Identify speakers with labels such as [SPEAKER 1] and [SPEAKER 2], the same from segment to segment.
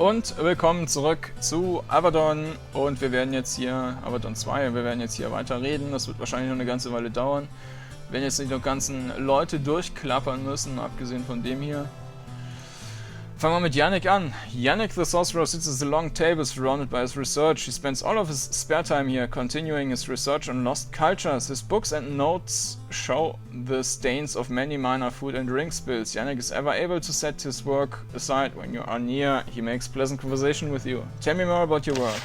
[SPEAKER 1] und willkommen zurück zu Avadon und wir werden jetzt hier, Avadon 2, wir werden jetzt hier weiter reden. Das wird wahrscheinlich noch eine ganze Weile dauern. Wir werden jetzt nicht noch ganzen Leute durchklappern müssen, abgesehen von dem hier. Fangen wir mit Yannick an. Yannick the Sorcerer sits at a long table surrounded by his research. He spends all of his spare time here, continuing his research on lost cultures. His books and notes show the stains of many minor food and drink spills. Yannick is ever able to set his work aside when you are near. He makes pleasant conversation with you. Tell me more about your work.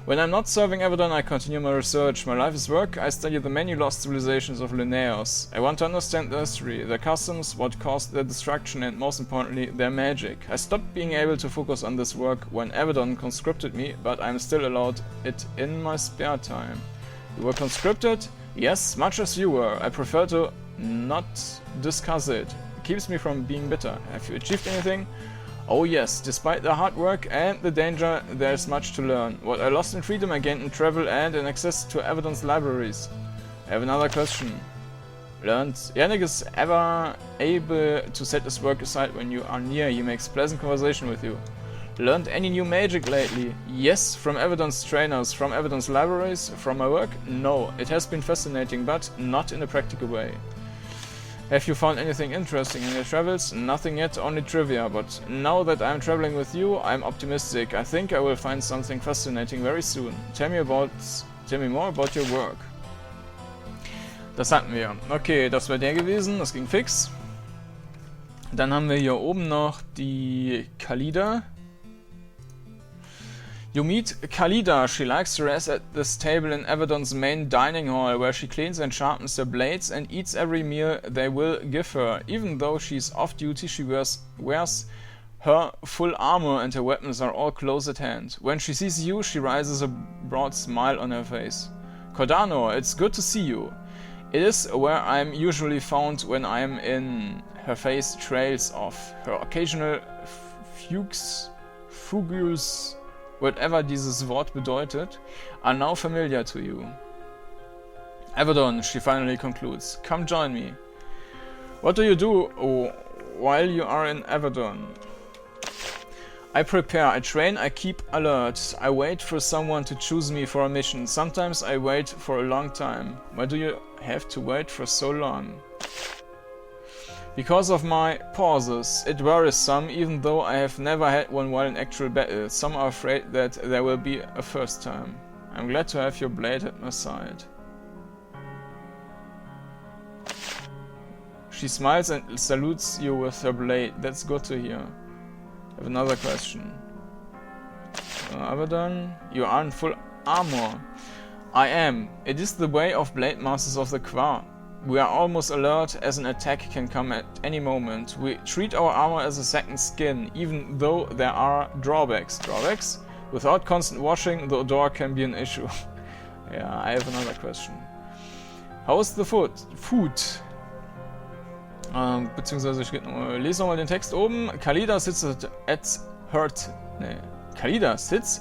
[SPEAKER 1] When I'm not serving Avadon, I continue my research. My life is work. I study the many lost civilizations of Linnaeus. I want to understand their history, their customs, what caused their destruction, and most importantly, their magic. I stopped being able to focus on this work when Avadon conscripted me, but I'm still allowed it in my spare time. You were conscripted? Yes, much as you were. I prefer to not discuss it. It keeps me from being bitter. Have you achieved anything? Oh yes, despite the hard work and the danger, there's much to learn. What I lost in freedom I gained in travel and in access to Avadon's libraries. I have another question. Learned. Yannick is ever able to set his work aside when you are near. He makes pleasant conversation with you. Learned any new magic lately? Yes, from Avadon's trainers. From Avadon's libraries? From my work? No. It has been fascinating, but not in a practical way. Have you found anything interesting in your travels? Nothing yet, only trivia, but now that I'm traveling with you, I'm optimistic. I think I will find something fascinating very soon. Tell me more about your work. Das hatten wir. Okay, das war der gewesen, das ging fix. Dann haben wir hier oben noch die Khalida. You meet Khalida. She likes to rest at this table in Avadon's main dining hall, where she cleans and sharpens her blades and eats every meal they will give her. Even though she's off duty, she wears her full armor and her weapons are all close at hand. When she sees you, she rises a broad smile on her face. Kordanor, it's good to see you. It is where I'm usually found when I'm in. Her face trails off. Her occasional fugues, whatever dieses Wort bedeutet, are now familiar to you. Avadon, she finally concludes. Come join me. What do you do while you are in Avadon? I prepare, I train, I keep alert. I wait for someone to choose me for a mission. Sometimes I wait for a long time. Why do you have to wait for so long? Because of my pauses, it worries some, even though I have never had one while in actual battle. Some are afraid that there will be a first time. I'm glad to have your blade at my side. She smiles and salutes you with her blade. That's good to hear. I have another question. Avadon, you are in full armor. I am. It is the way of blade masters of the Qua. We are almost alert as an attack can come at any moment. We treat our armor as a second skin, even though there are drawbacks. Drawbacks? Without constant washing, the odor can be an issue. Yeah, I have another question. How is the food? Beziehungsweise ich lese nochmal den Text oben. Khalida sits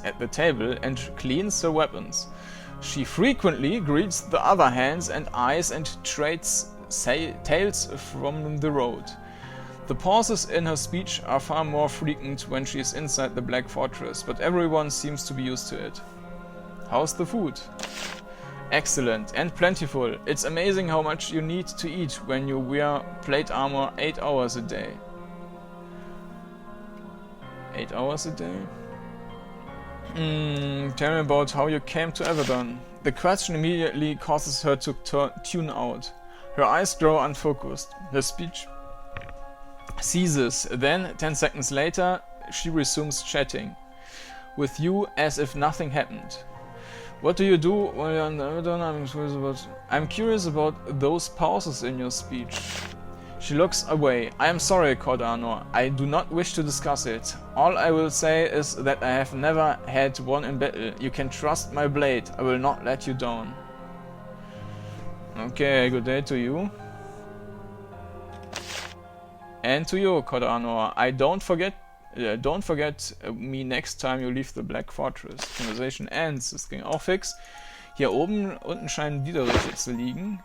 [SPEAKER 1] at the table and cleans her weapons. She frequently greets the other hands and eyes and trades tales from the road. The pauses in her speech are far more frequent when she is inside the Black Fortress, but everyone seems to be used to it. How's the food? Excellent and plentiful. It's amazing how much you need to eat when you wear plate armor 8 hours a day. 8 hours a day? Tell me about how you came to Avadon. The question immediately causes her to tune out. Her eyes grow unfocused. Her speech ceases. Then, 10 seconds later, she resumes chatting with you as if nothing happened. What do you do while you're on Avadon? I'm curious about those pauses in your speech. She looks away. I am sorry, Kordanor. I do not wish to discuss it. All I will say is that I have never had one in battle. You can trust my blade. I will not let you down. Okay, good day to you. And to you, Kordanor. Don't forget me next time you leave the Black Fortress. Conversation ends. Das ging auch fix. Hier oben, unten scheinen Widerrede zu liegen.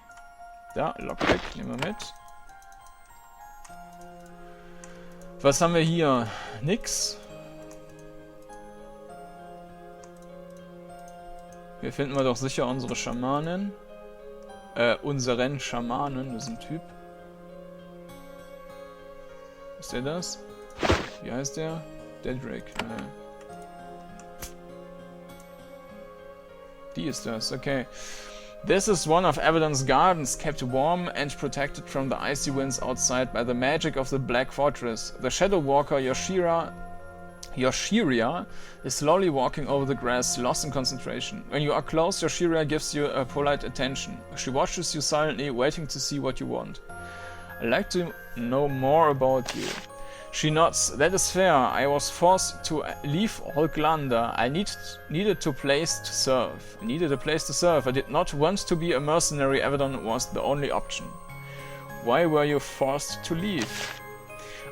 [SPEAKER 1] Da, Lockpick, nehmen wir mit. Was haben wir hier? Nix. Hier finden wir doch sicher unsere Schamanen. Unseren Schamanen, das ist ein Typ. Ist der das? Wie heißt der? Dedrick. Die ist das, okay. This is one of Avadon's gardens, kept warm and protected from the icy winds outside by the magic of the Black Fortress. The Shadow Walker Yoshiria is slowly walking over the grass, lost in concentration. When you are close, Yoshiria gives you a polite attention. She watches you silently, waiting to see what you want. I'd like to know more about you. She nods. That is fair. I was forced to leave Holklander. I needed a place to serve. I did not want to be a mercenary. Avadon was the only option. Why were you forced to leave?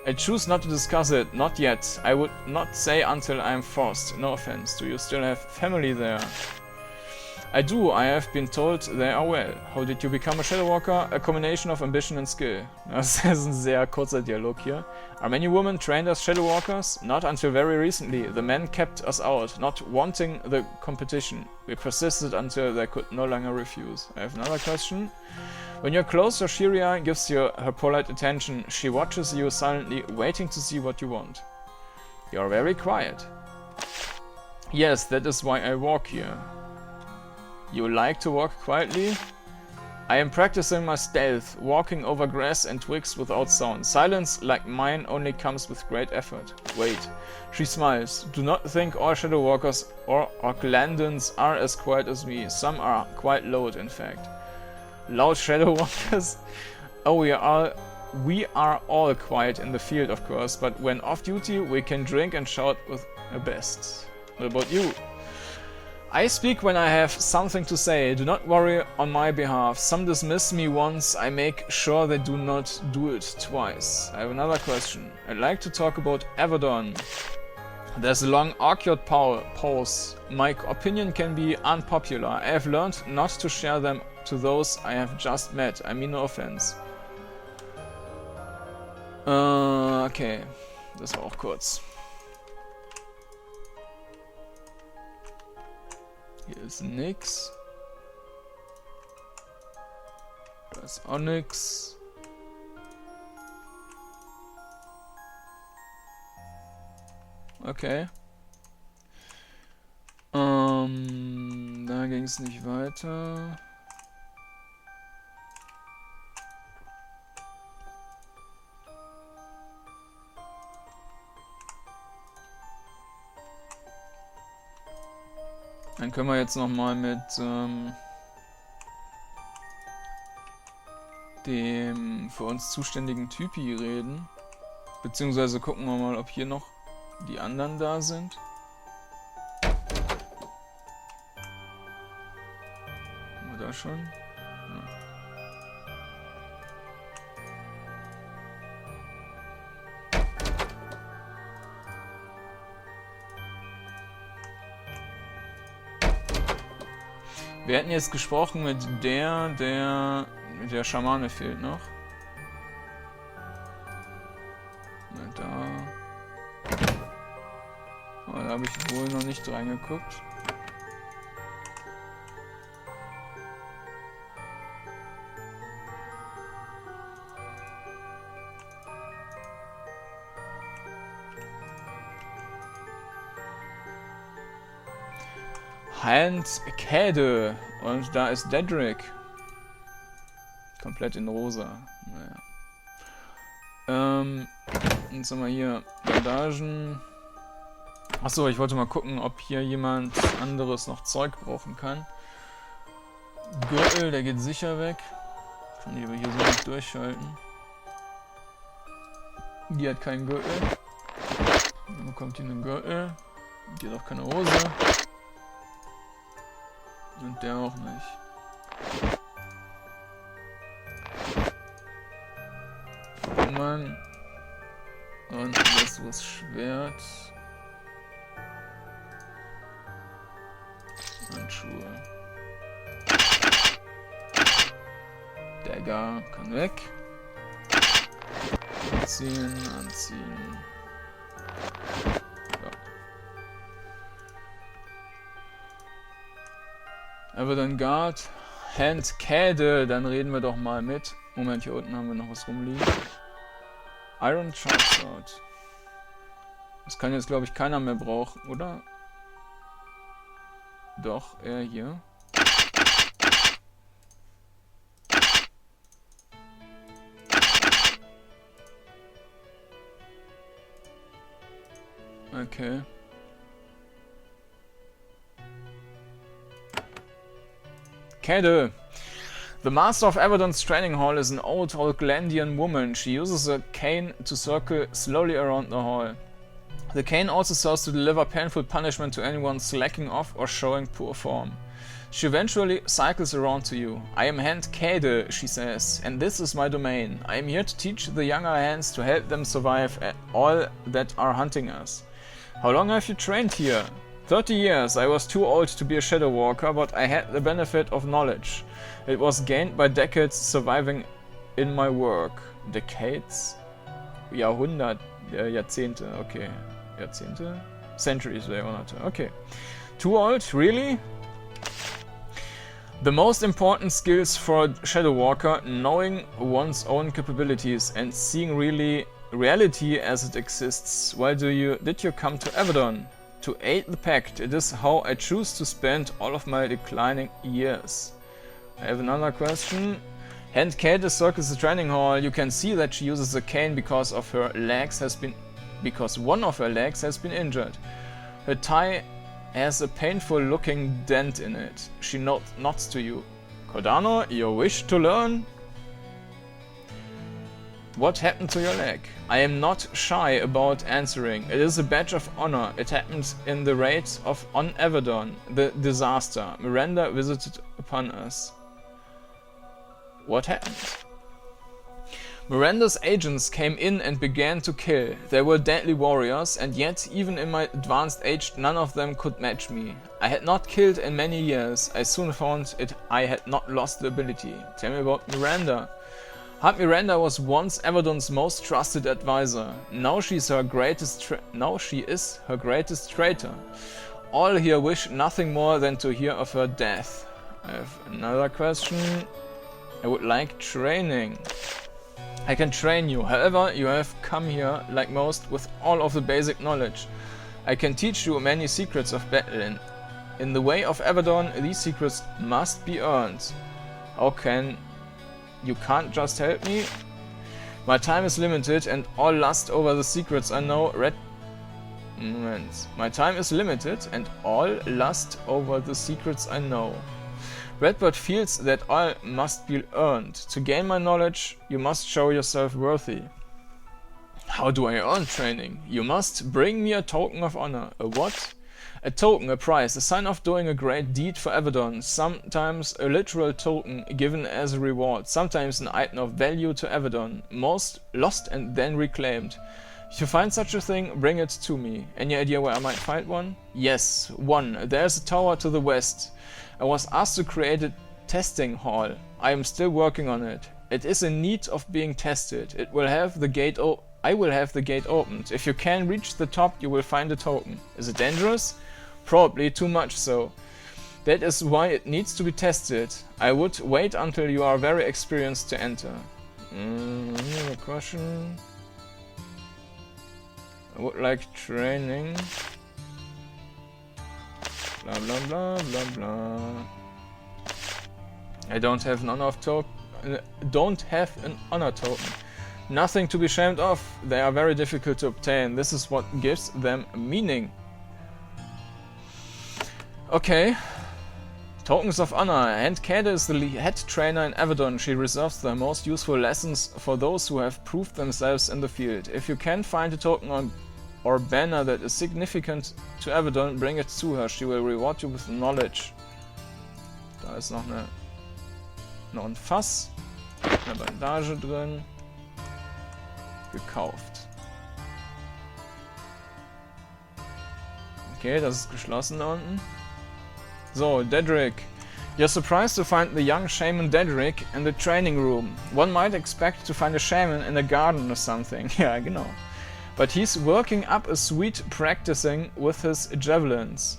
[SPEAKER 1] I choose not to discuss it. Not yet. I would not say until I am forced. No offense. Do you still have family there? I do. I have been told they are well. How did you become a Shadow Walker? A combination of ambition and skill. Das ist ein sehr kurzer Dialog hier. Are many women trained as Shadow Walkers? Not until very recently. The men kept us out, not wanting the competition. We persisted until they could no longer refuse. I have another question. When you're close, Yoshiria gives you her polite attention. She watches you silently, waiting to see what you want. You're very quiet. Yes, that is why I walk here. You like to walk quietly? I am practicing my stealth, walking over grass and twigs without sound. Silence like mine only comes with great effort. Wait. She smiles. Do not think all Shadow Walkers or Orklandans are as quiet as me. Some are quite loud, in fact. Loud Shadow Walkers? Oh, we are all quiet in the field, of course, but when off duty, we can drink and shout with the best. What about you? I speak when I have something to say. Do not worry on my behalf. Some dismiss me once. I make sure they do not do it twice. I have another question. I'd like to talk about Avadon. There's a long awkward pause. My opinion can be unpopular. I have learned not to share them to those I have just met. I mean no offense. Okay. Das war auch kurz. Hier ist nix. Da ist auch nix. Okay. Da ging es nicht weiter. Dann können wir jetzt nochmal mit dem für uns zuständigen Typi reden. Beziehungsweise gucken wir mal, ob hier noch die anderen da sind. Haben wir da schon? Ja. Wir hätten jetzt gesprochen mit der Schamane fehlt noch. Na da. Oh, da habe ich wohl noch nicht reingeguckt. Handkäde. Und da ist Dedrick. Komplett in rosa. Naja. Jetzt haben wir hier Bandagen. Achso, ich wollte mal gucken, ob hier jemand anderes noch Zeug brauchen kann. Gürtel, der geht sicher weg. Kann ich aber hier so nicht durchschalten. Die hat keinen Gürtel. Dann bekommt die einen Gürtel. Die hat auch keine Hose. Und der auch nicht. Mann. Und das ist Schwert. Handschuhe. Dagger kann weg. Anziehen, anziehen. Ja. Avadon Guard. Handkäde, dann reden wir doch mal mit. Moment, hier unten haben wir noch was rumliegen. Iron Short Sword. Das kann jetzt, glaube ich, keiner mehr brauchen, oder? Doch, er hier. Okay. Käde. The master of Avadon's training hall is an old Outlandian woman. She uses a cane to circle slowly around the hall. The cane also serves to deliver painful punishment to anyone slacking off or showing poor form. She eventually cycles around to you. I am Hand Käde, she says, and this is my domain. I am here to teach the younger hands to help them survive all that are hunting us. How long have you trained here? 30 years. I was too old to be a shadow walker, but I had the benefit of knowledge. It was gained by decades surviving in my work. Decades? Jahrhundert, Jahrzehnte, okay. Jahrzehnte? Centuries, they wanted to. Okay. Too old? Really? The most important skills for a shadow walker, knowing one's own capabilities and seeing reality as it exists. Why did you come to Avadon? To aid the pact. It is how I choose to spend all of my declining years. I have another question. Hand Käde circles the training hall. You can see that she uses a cane because one of her legs has been injured. Her tie has a painful looking dent in it. She nods to you. Kordanor, you wish to learn? What happened to your leg? I am not shy about answering. It is a badge of honor. It happened in the raid on Avadon, the disaster. Miranda visited upon us. What happened? Miranda's agents came in and began to kill. They were deadly warriors, and yet, even in my advanced age, none of them could match me. I had not killed in many years. I soon found I had not lost the ability. Tell me about Miranda. Aunt Miranda was once Avadon's most trusted advisor. Now she is her greatest traitor. All here wish nothing more than to hear of her death. I have another question. I would like training. I can train you, however, you have come here, like most, with all of the basic knowledge. I can teach you many secrets of battle. In the way of Avadon, these secrets must be earned. You can't just help me? My time is limited and all lust over the secrets I know. My time is limited and all lust over the secrets I know. Redbird feels that all must be earned. To gain my knowledge, you must show yourself worthy. How do I earn training? You must bring me a token of honor. A what? A token, a prize, a sign of doing a great deed for Avadon. Sometimes a literal token given as a reward. Sometimes an item of value to Avadon. Most lost and then reclaimed. If you find such a thing, bring it to me. Any idea where I might find one? Yes, one. There's a tower to the west. I was asked to create a testing hall. I am still working on it. It is in need of being tested. I will have the gate opened. If you can reach the top, you will find a token. Is it dangerous? Probably too much so. That is why it needs to be tested. I would wait until you are very experienced to enter. Another question. I would like training. Blah blah blah blah blah. I don't have an honor token. Nothing to be ashamed of. They are very difficult to obtain. This is what gives them meaning. Okay. Tokens of honor. Hand Käde is the head trainer in Avadon. She reserves the most useful lessons for those who have proved themselves in the field. If you can find a token or banner that is significant to Avadon, bring it to her. She will reward you with knowledge. Da ist noch ein Fass. Eine Bandage drin. Gekauft. Okay, das ist geschlossen da unten. So, Dedrick. You're surprised to find the young shaman Dedrick in the training room. One might expect to find a shaman in a garden or something. Ja, genau. But he's working up a sweat practicing with his javelins.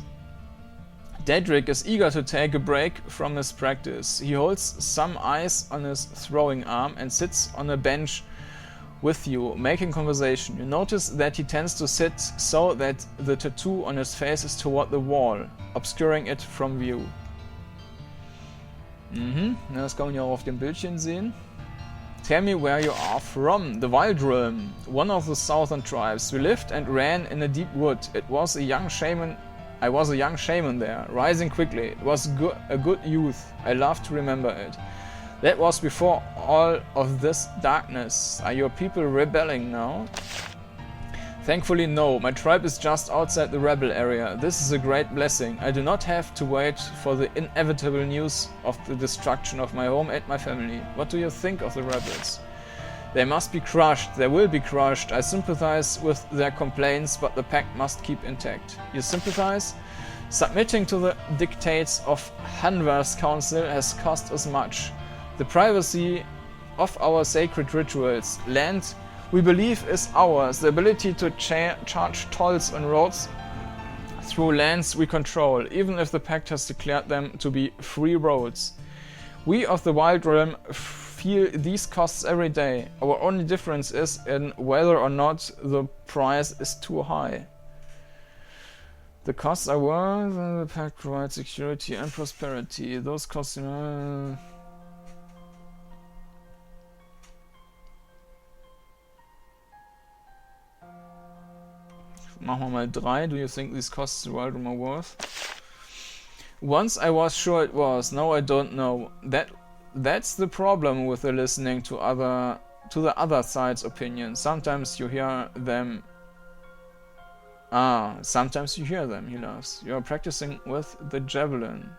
[SPEAKER 1] Daedric is eager to take a break from his practice. He holds some ice on his throwing arm and sits on a bench with you, making conversation. You notice that he tends to sit so that the tattoo on his face is toward the wall, obscuring it from view. Das kann man ja auch auf dem Bildchen sehen. Tell me where you are from. The Wild Realm, one of the southern tribes. We lived and ran in a deep wood. It was a young shaman. I was a young shaman there, rising quickly. It was a good youth. I love to remember it. That was before all of this darkness. Are your people rebelling now? Thankfully no, my tribe is just outside the rebel area. This is a great blessing. I do not have to wait for the inevitable news of the destruction of my home and my family. What do you think of the rebels? They must be crushed, they will be crushed. I sympathize with their complaints, but the pact must keep intact. You sympathize? Submitting to the dictates of Hanvar's council has cost us much. The privacy of our sacred rituals, land we believe is ours, the ability to charge tolls on roads through lands we control, even if the pact has declared them to be free roads. We of the Wild Realm feel these costs every day. Our only difference is in whether or not the price is too high. The costs are worth, and the pact provides security and prosperity. Those costs... Machen wir mal 3. Do you think these costs the Wild Realm are worth? Once I was sure it was. Now I don't know. That's the problem with the listening to the other side's opinion. Sometimes you hear them. Sometimes you hear them, he laughs. You are practicing with the javelin.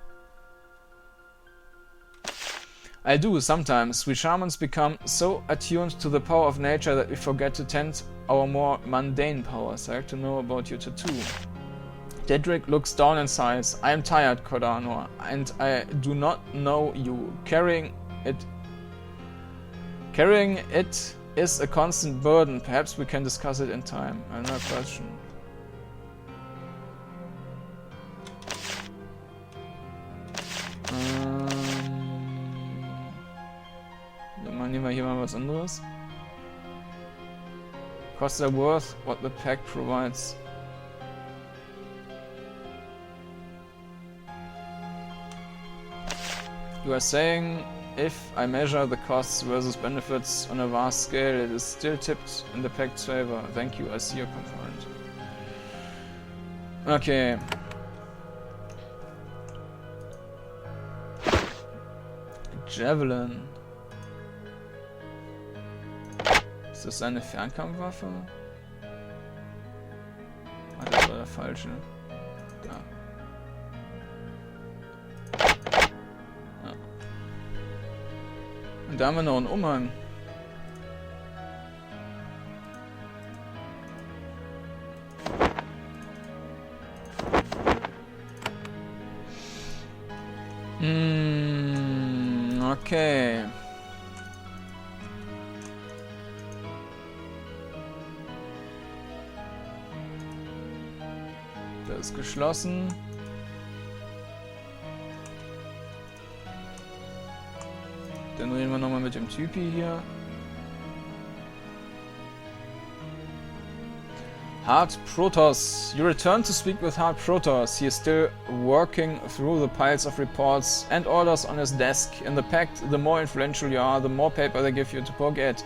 [SPEAKER 1] I do, sometimes. We shamans become so attuned to the power of nature that we forget to tend our more mundane powers. I like to know about your tattoo. Daedric looks down and sighs. I am tired, Kordanor, and I do not know you. Carrying it is a constant burden. Perhaps we can discuss it in time. Another question. Dann nehmen wir hier mal was anderes. Costs are worth what the pact provides. You are saying if I measure the costs versus benefits on a vast scale, it is still tipped in the pact's favor. Thank you, I see your complaint. Okay. Javelin. Ist das eine Fernkampfwaffe? Das war der falsche. Da. Ja. Und da haben wir noch einen Umhang. Okay. Das ist geschlossen. Dann reden wir nochmal mit dem Typi hier. Hard Protoss. You return to speak with Hard Protoss. He is still working through the piles of reports and orders on his desk. In the pact, the more influential you are, the more paper they give you to poke at.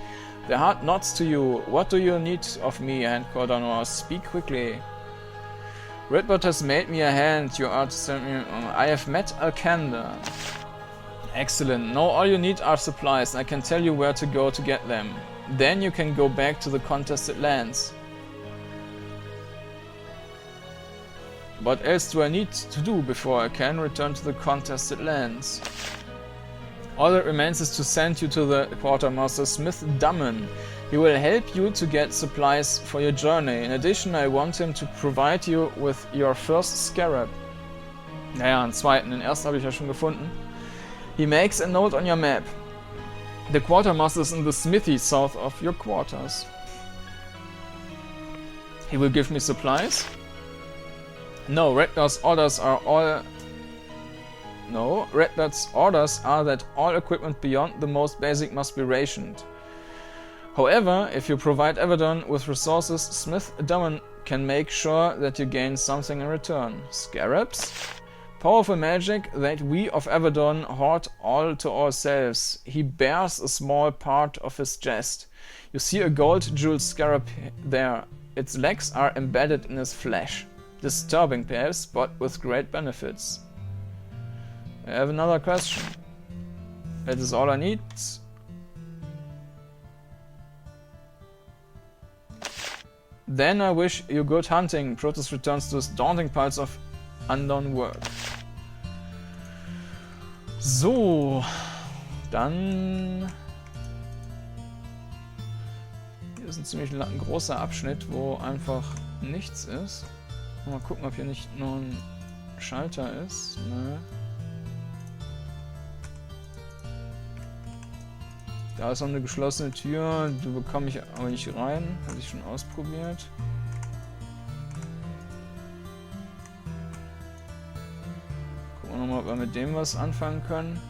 [SPEAKER 1] The Hard nods to you. What do you need of me, and Kordanor? Speak quickly. Redbot has made me a hand. You are to send me... I have met Alkander. Excellent. Now all you need are supplies. I can tell you where to go to get them. Then you can go back to the contested lands. What else do I need to do before I can return to the contested lands? All that remains is to send you to the quartermaster Smith Dummen. He will help you to get supplies for your journey. In addition, I want him to provide you with your first scarab. Naja, einen zweiten. Den ersten habe ich ja schon gefunden. He makes a note on your map. The quartermaster is in the smithy south of your quarters. He will give me supplies. No, Redgar's orders are all No, Redbirds' orders are that all equipment beyond the most basic must be rationed. However, if you provide Avadon with resources, Smith Dummon can make sure that you gain something in return. Scarabs? Powerful magic that we of Avadon hoard all to ourselves. He bears a small part of his chest. You see a gold jeweled scarab there. Its legs are embedded in his flesh. Disturbing perhaps, but with great benefits. I have another question. That is all I need. Then I wish you good hunting. Protoss returns to his daunting piles of undone work. So, dann... Hier ist ein ziemlich großer Abschnitt, wo einfach nichts ist. Mal gucken, ob hier nicht nur ein Schalter ist. Ne. Da ist noch eine geschlossene Tür, die bekomme ich aber nicht rein. Habe ich schon ausprobiert. Gucken wir nochmal, ob wir mit dem was anfangen können.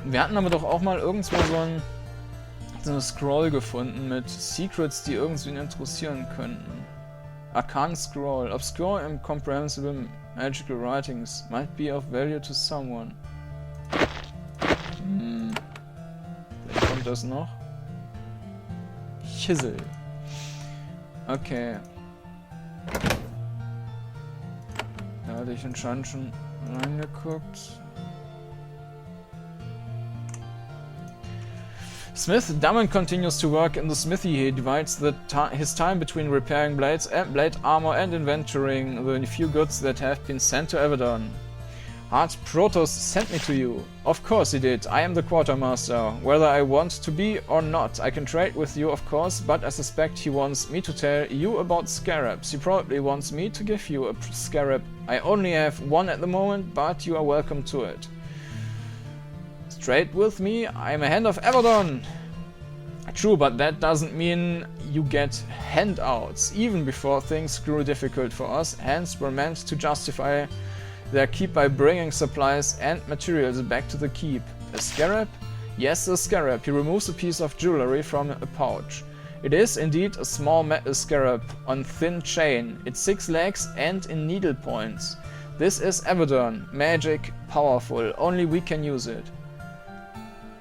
[SPEAKER 1] Wir hatten aber doch auch mal irgendwo so eine Scroll gefunden mit Secrets, die irgendwie interessieren könnten. Arcane Scroll. Obscure and comprehensible magical writings might be of value to someone. Vielleicht kommt das noch. Chisel. Okay. Da hatte ich anscheinend schon reingeguckt. Smith Dummon continues to work in the smithy. He divides his time between repairing blades and blade armor and inventorying the few goods that have been sent to Avadon. Hard Protoss sent me to you. Of course he did. I am the quartermaster. Whether I want to be or not, I can trade with you of course, but I suspect he wants me to tell you about scarabs. He probably wants me to give you a scarab. I only have one at the moment, but you are welcome to it. Trade with me, I'm a hand of Avadon! True, but that doesn't mean you get handouts. Even before things grew difficult for us, hands were meant to justify their keep by bringing supplies and materials back to the keep. A scarab? Yes, a scarab. He removes a piece of jewelry from a pouch. It is indeed a small metal scarab on thin chain, its 6 legs and in needle points. This is Avadon, magic, powerful, only we can use it.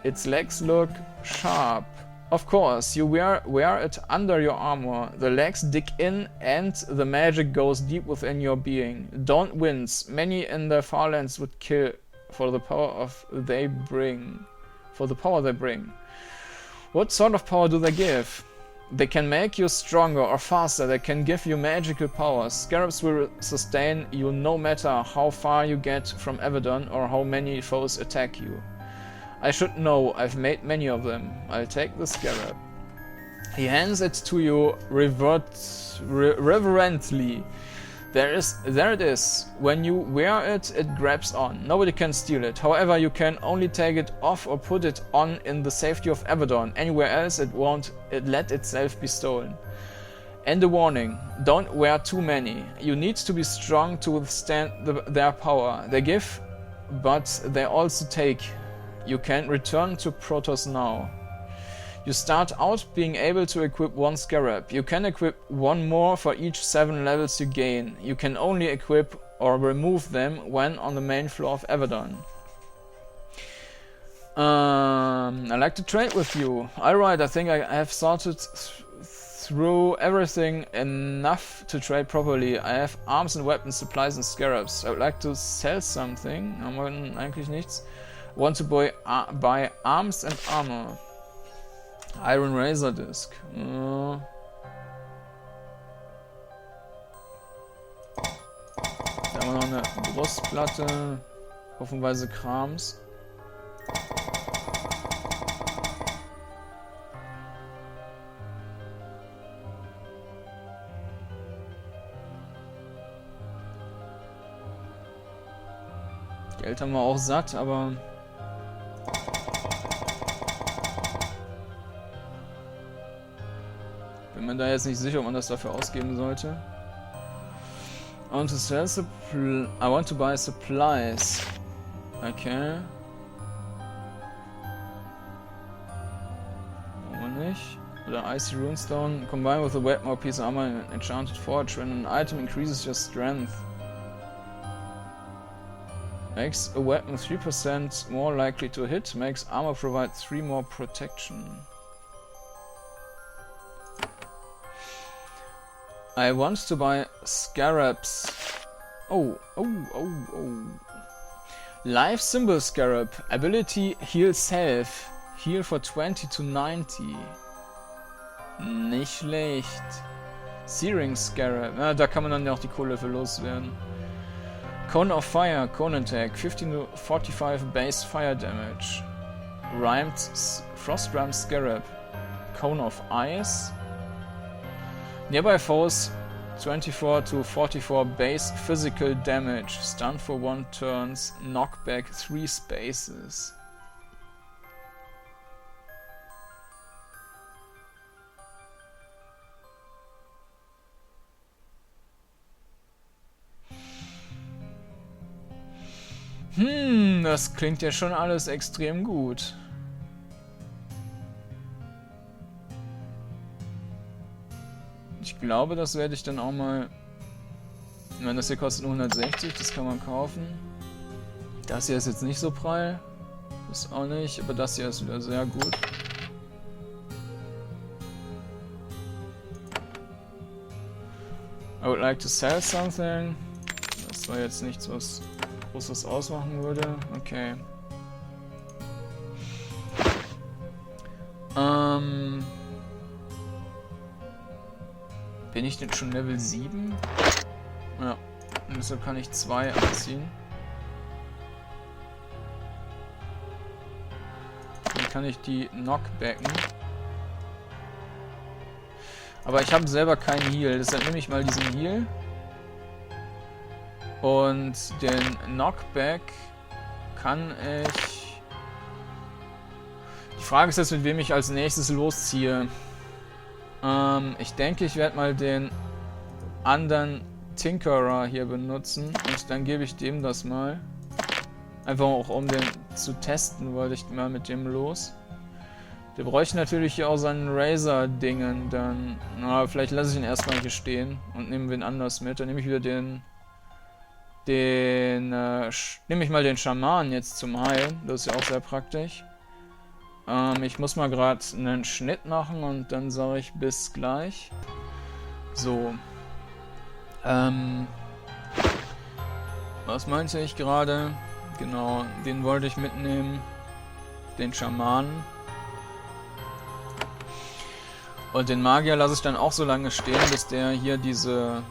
[SPEAKER 1] Its legs look sharp. Of course, you wear it under your armor. The legs dig in and the magic goes deep within your being. Don't wince. Many in the far lands would kill for the power they bring. What sort of power do they give? They can make you stronger or faster. They can give you magical powers. Scarabs will sustain you no matter how far you get from Avadon or how many foes attack you. I should know, I've made many of them. I'll take the scarab. He hands it to you reverently. There it is. When you wear it, it grabs on. Nobody can steal it. However, you can only take it off or put it on in the safety of Avadon. Anywhere else it won't let itself be stolen. And a warning, don't wear too many. You need to be strong to withstand their power. They give, but they also take. You can return to Protoss now. You start out being able to equip one scarab. You can equip one more for each 7 levels you gain. You can only equip or remove them when on the main floor of Avadon. I like to trade with you. Alright, I think I have sorted through everything enough to trade properly. I have arms and weapons, supplies and scarabs. I would like to sell something. Haben wir eigentlich nichts. Want to buy arms and armor. Iron Razor Disc. Da haben wir noch eine Brustplatte. Hoffenweise Krams. Geld haben wir auch satt, aber bin mir da jetzt nicht sicher, ob man das dafür ausgeben sollte. I want to sell I want to buy supplies. Okay. Warum nicht? Oder Icy Runestone. Combine with a weapon or piece of armor in an enchanted forge when an item increases your strength. Makes a weapon 3% more likely to hit. Makes armor provide 3 more protection. I want to buy scarabs. Oh. Life Symbol Scarab. Ability Heal Self. Heal for 20 to 90. Nicht schlecht. Searing Scarab. Na, da kann man dann ja auch die Kohle für loswerden. Cone of Fire. Cone Attack. 15 to 45 Base Fire Damage. Rhymed Frost Ram Scarab. Cone of Ice. Nearby foes 24 to 44 base physical damage, stun for 1 turns, knockback 3 spaces. Das klingt ja schon alles extrem gut. Ich glaube, das werde ich dann auch mal... Ich meine, das hier kostet nur 160, das kann man kaufen. Das hier ist jetzt nicht so prall. Das auch nicht, aber das hier ist wieder sehr gut. I would like to sell something. Das war jetzt nichts, was Großes ausmachen würde. Okay. Bin ich denn schon Level 7? Ja. Und deshalb kann ich 2 anziehen. Dann kann ich die knockbacken. Aber ich habe selber keinen Heal. Deshalb nehme ich mal diesen Heal. Und den Knockback kann ich... Die Frage ist jetzt, mit wem ich als nächstes losziehe. Ich denke, ich werde mal den anderen Tinkerer hier benutzen und dann gebe ich dem das mal. Einfach auch um den zu testen, wollte ich mal mit dem los. Der bräuchte natürlich hier auch seinen Razor-Dingen dann. Na, vielleicht lasse ich ihn erstmal hier stehen und nehme wen anders mit. Dann nehme ich wieder nehme ich mal den Schaman jetzt zum Heilen. Das ist ja auch sehr praktisch. Ich muss mal gerade einen Schnitt machen und dann sage ich bis gleich. So. Was meinte ich gerade? Genau, den wollte ich mitnehmen. Den Schamanen. Und den Magier lasse ich dann auch so lange stehen, bis der hier diese...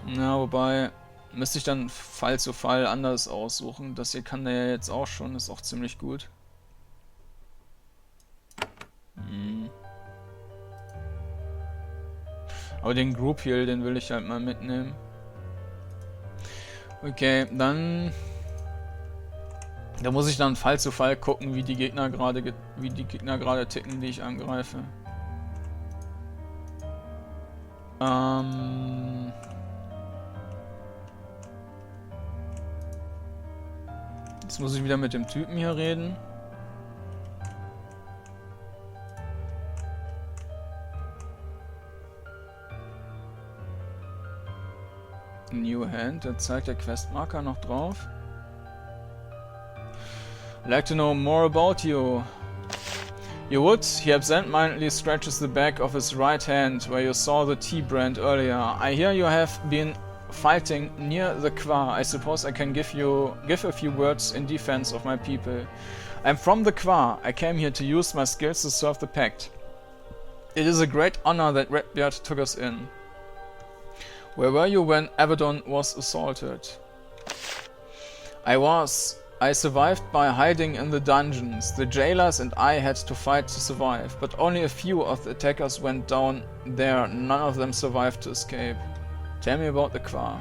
[SPEAKER 1] Na, wobei... Müsste ich dann Fall zu Fall anders aussuchen. Das hier kann der ja jetzt auch schon, ist auch ziemlich gut. Aber den Group Heal, den will ich halt mal mitnehmen. Okay, dann... Da muss ich dann Fall zu Fall gucken, wie die Gegner gerade ticken, die ich angreife. Jetzt muss ich wieder mit dem Typen hier reden. New Hand, da zeigt der Questmarker noch drauf. I'd like to know more about you. You would? He absent-mindedly scratches the back of his right hand where you saw the T-brand earlier. I hear you have been fighting near the Qua. I suppose I can give a few words in defense of my people. I'm from the Qua. I came here to use my skills to serve the Pact. It is a great honor that Redbeard took us in. Where were you when Avadon was assaulted? I survived by hiding in the dungeons. The jailers and I had to fight to survive, but only a few of the attackers went down there. None of them survived to escape. Tell me about the Qua.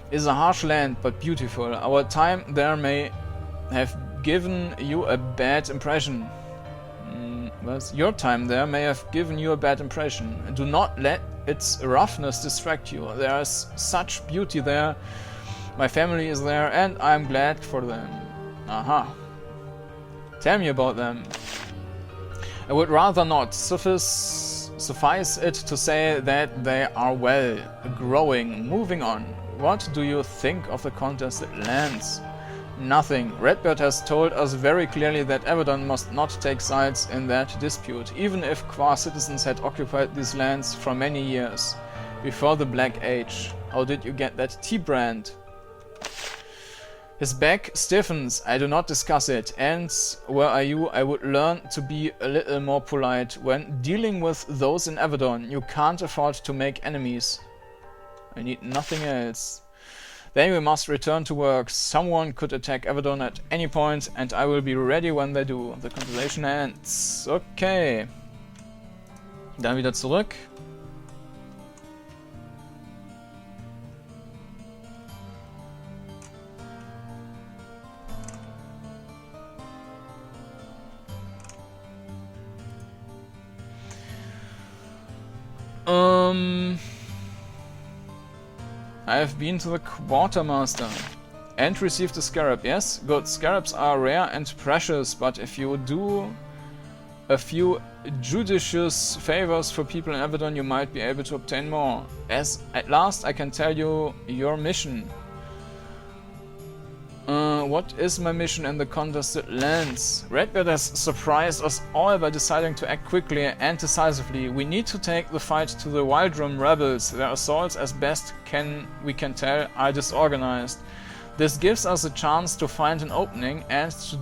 [SPEAKER 1] It's a harsh land, but beautiful. Our time there may have given you a bad impression. Your time there may have given you a bad impression. Do not let its roughness distract you. There is such beauty there. My family is there, and I'm glad for them. Aha. Tell me about them. I would rather not. Suffice it to say that they are well, growing, moving on. What do you think of the contested lands? Nothing. Redbeard has told us very clearly that Avadon must not take sides in that dispute, even if Qua citizens had occupied these lands for many years. Before the Black Age. How did you get that T-brand? His back stiffens. I do not discuss it. And where are you? I would learn to be a little more polite. When dealing with those in Avadon, you can't afford to make enemies. I need nothing else. Then we must return to work. Someone could attack Avadon at any point, and I will be ready when they do. The conversation ends. Okay. Dann wieder zurück. I have been to the Quartermaster and received a scarab. Yes, good. Scarabs are rare and precious, but if you do a few judicious favors for people in Avadon, you might be able to obtain more. As at last I can tell you your mission. What is my mission in the contested lands? Redbeard has surprised us all by deciding to act quickly and decisively. We need to take the fight to the Wildrum rebels. Their assaults, as best we can tell, are disorganized. This gives us a chance to find an opening and to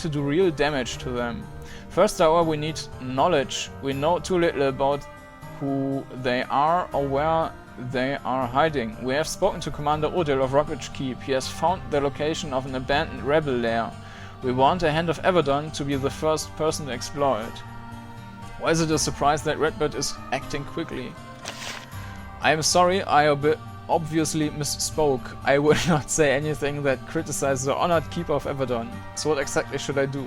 [SPEAKER 1] do real damage to them. First, however, we need knowledge. We know too little about who they are or where they are hiding. We have spoken to Commander Odil of Rockridge Keep. He has found the location of an abandoned rebel lair. We want a Hand of Avadon to be the first person to explore it. Why is it a surprise that Redbeard is acting quickly? I am sorry, I obviously misspoke. I will not say anything that criticizes the honored Keeper of Avadon. So what exactly should I do?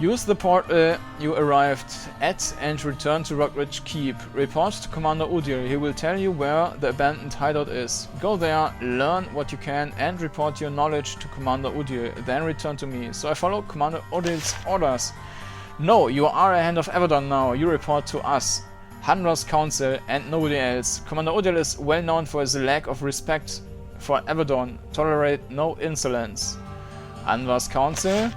[SPEAKER 1] Use the portal you arrived at and return to Rockridge Keep. Report to Commander Udir. He will tell you where the abandoned hideout is. Go there, learn what you can, and report your knowledge to Commander Udir. Then return to me. So I follow Commander Udir's orders. No, you are a Hand of Avadon now. You report to us, Handra's Council, and nobody else. Commander Udir is well known for his lack of respect for Avadon. Tolerate no insolence. Handra's Council?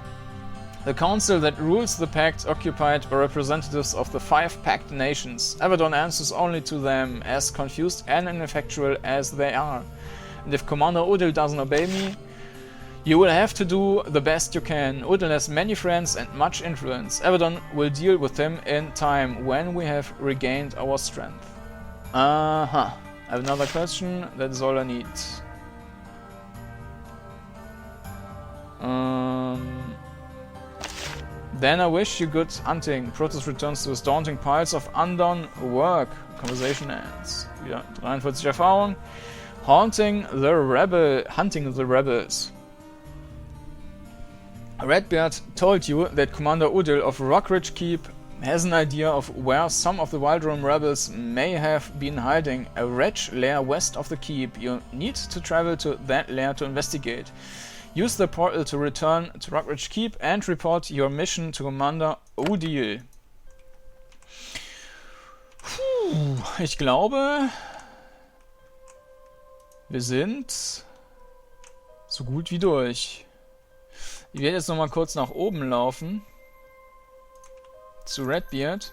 [SPEAKER 1] The council that rules the pact occupied by representatives of the 5 pact nations. Avadon answers only to them, as confused and ineffectual as they are. And if Commander Udil doesn't obey me, you will have to do the best you can. Udil has many friends and much influence. Avadon will deal with him in time, when we have regained our strength. I have another question, that is all I need. Then I wish you good hunting. Protoss returns to his daunting piles of undone work. Conversation ends. Wieder 43 Erfahrung. Hunting the rebels. Redbeard told you that Commander Udil of Rockridge Keep has an idea of where some of the Wildrum rebels may have been hiding. A wretch lair west of the keep. You need to travel to that lair to investigate. Use the portal to return to Rockridge Keep and report your mission to Commander Odil. Ich glaube, wir sind so gut wie durch. Ich werde jetzt nochmal kurz nach oben laufen. Zu Redbeard.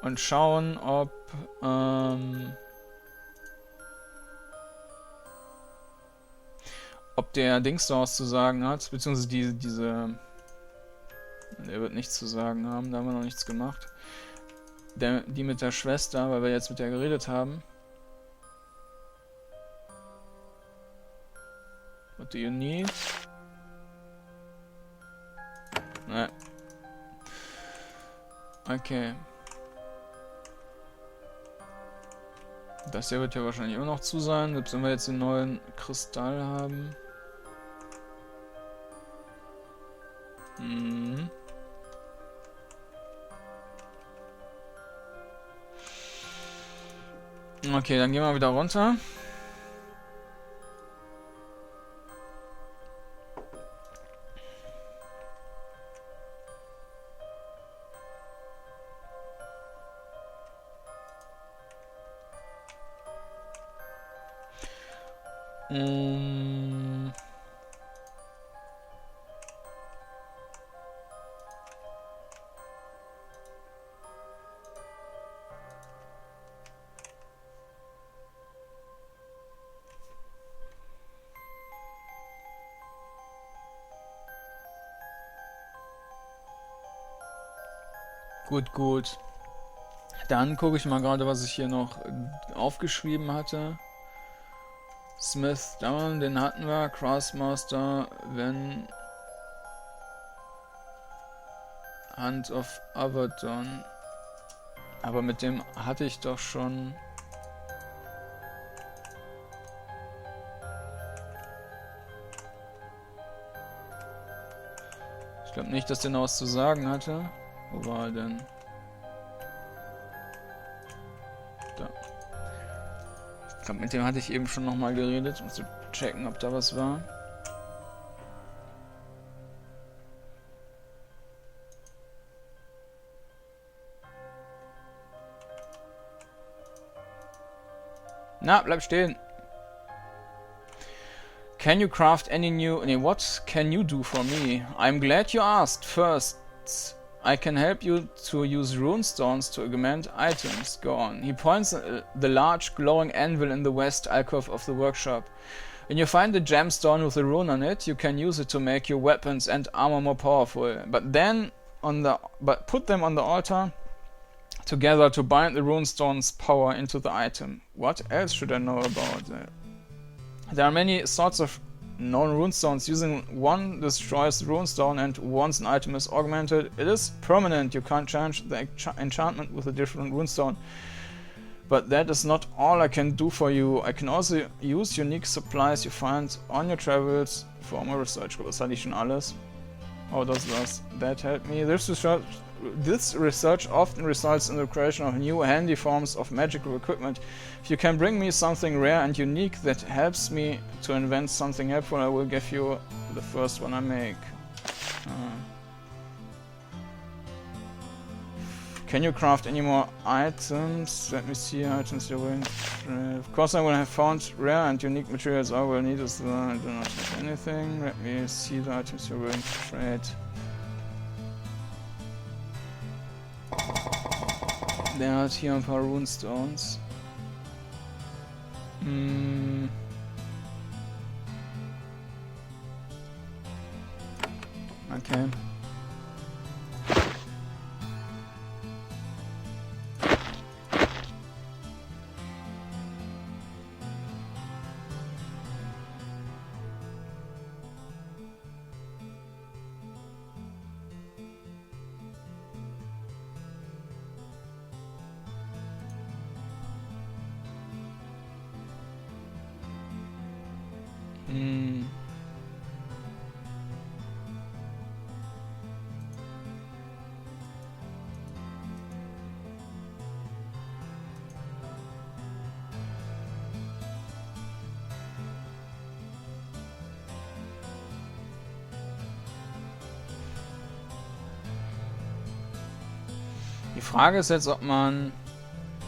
[SPEAKER 1] Und schauen, ob der Dings da was zu sagen hat, beziehungsweise diese... Der wird nichts zu sagen haben, da haben wir noch nichts gemacht. Die mit der Schwester, weil wir jetzt mit der geredet haben. What do you need? Ne. Okay. Das hier wird ja wahrscheinlich immer noch zu sein, selbst wenn wir jetzt den neuen Kristall haben. Mhm. Okay, dann gehen wir wieder runter. Gut, gut. Dann gucke ich mal gerade, was ich hier noch aufgeschrieben hatte. Smith Down, den hatten wir. Crossmaster, wenn Hand of Avadon. Aber mit dem hatte ich doch schon. Ich glaube nicht, dass der noch was zu sagen hatte. Wo war er denn? Da. Ich glaube, mit dem hatte ich eben schon nochmal geredet, um zu checken, ob da was war. Na, bleib stehen. Can you craft any new... Nee, what can you do for me? I'm glad you asked. First, I can help you to use runestones to augment items. Go on. He points the large glowing anvil in the west alcove of the workshop. When you find a gemstone with a rune on it, you can use it to make your weapons and armor more powerful. But put them on the altar together to bind the runestone's power into the item. What else should I know about that? There are many sorts of known runestones. Using one destroys the runestone, and once an item is augmented, it is permanent. You can't change the enchantment with a different runestone. But that is not all I can do for you. I can also use unique supplies you find on your travels for my research. Das hatte ich schon alles. Oh, does that help me? This research often results in the creation of new handy forms of magical equipment. If you can bring me something rare and unique that helps me to invent something helpful, I will give you the first one I make. Can you craft any more items? Let me see items you're willing to trade. Of course I will have found rare and unique materials. All I will need is I do not have anything. Let me see the items you're willing to trade. Der hat hier ein paar Runestones. Okay. Die Frage ist jetzt, ob man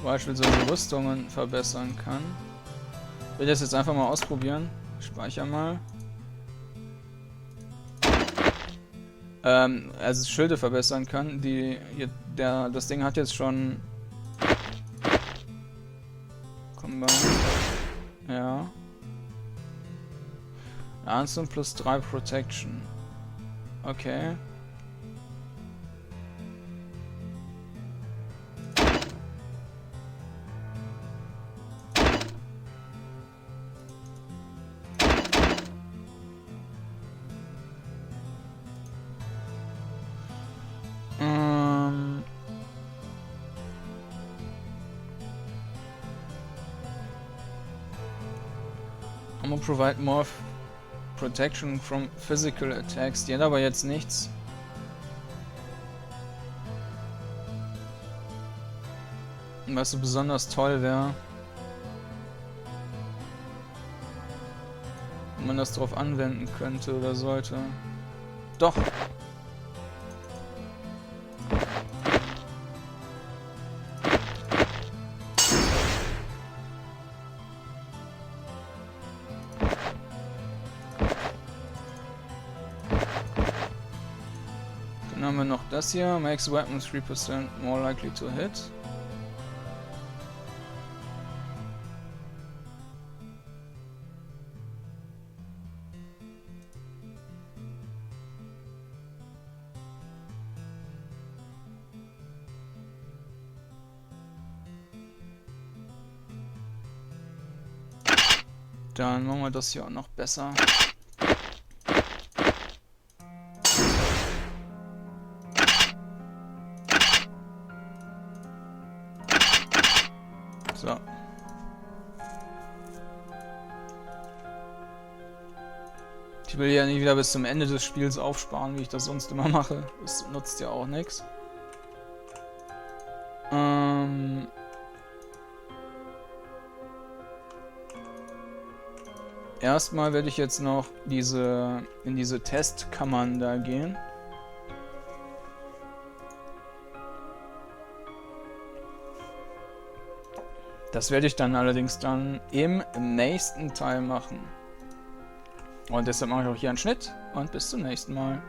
[SPEAKER 1] beispielsweise Rüstungen verbessern kann. Ich will das jetzt einfach mal ausprobieren. Ich speichere mal. Also Schilde verbessern kann. Das Ding hat jetzt schon... Ja. Answer plus 3 Protection. Okay. Provide more protection from physical attacks. Die hat aber jetzt nichts. Was so besonders toll wäre, wenn man das drauf anwenden könnte oder sollte. Doch! Dann haben wir noch das hier, makes weapon 3% more likely to hit. Dann machen wir das hier auch noch besser. So. Ich will ja nicht wieder bis zum Ende des Spiels aufsparen, wie ich das sonst immer mache. Das nutzt ja auch nichts. Erstmal werde ich jetzt noch in diese Testkammern da gehen. Das werde ich dann allerdings dann im nächsten Teil machen. Und deshalb mache ich auch hier einen Schnitt und bis zum nächsten Mal.